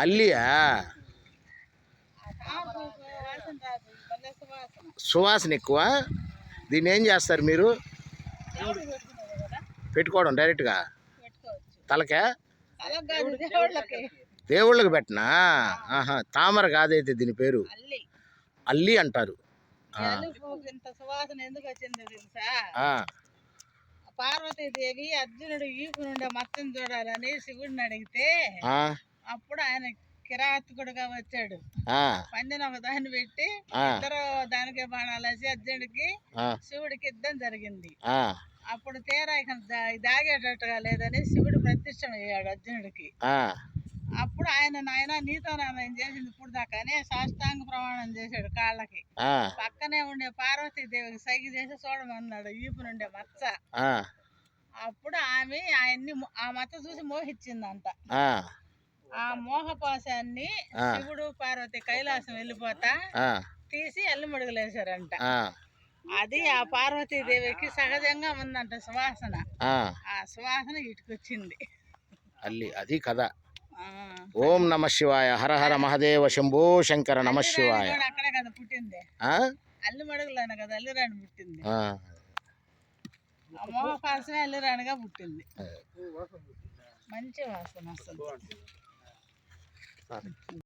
అల్లియా? సువాసన ఎక్కువ. దీన్ని ఏం చేస్తారు మీరు? పెట్టుకోవడం డైరెక్ట్గా తలకే? దేవుళ్ళకి పెట్టనా? ఆహా, తామర కాదైతే దీని పేరు అల్లి అంటారు. సువాసన ఎందుకు వచ్చింది తెలుసా? పార్వతీదేవి అర్జునుడు ఈపు నుండి మొత్తం చూడాలని శివుడిని అడిగితే అప్పుడు ఆయన కిరాతకుడుగా వచ్చాడు. పందిన ఒక దాన్ని పెట్టి ఇద్దరు దానికే బాణాలు వేసి అర్జునుడికి శివుడికి యుద్ధం జరిగింది. అప్పుడు తీరా దాగేటట్టుగా లేదని శివుడు ప్రత్యక్షమయ్యాడు అర్జునుడికి. అప్పుడు ఆయన నాయన నీతో నేను చేసింది ఇప్పుడు దాకానే సాష్టాంగ ప్రమాణం చేశాడు కాళ్ళకి. పక్కనే ఉండే పార్వతీదేవికి సైకి చేసి చూడమన్నాడు ఈపు నుండే మచ్చ. అప్పుడు ఆమె ఆయన్ని ఆ మచ్చ చూసి మోహించిందంట. ఆ మోహపాశాన్ని శివుడు పార్వతి కైలాసం వెళ్ళిపోతా తీసి ఎల్లుమడుగులేశారంట. అది ఆ పార్వతీదేవికి సహజంగా ఉందంట సువాసన. ఆ సువాసన ఇటుకొచ్చింది. అది కదా. ఓం నమ శివాయ. హర హర మహదేవ శంభో శంకర నమ శివాయ. అక్కడే కదా పుట్టింది, అల్లిమడుగులోనే కదా అల్లిరాణి పుట్టింది. మోహపాసమే అల్లిరాణిగా పుట్టింది. మంచి వాసన వస్తుంది.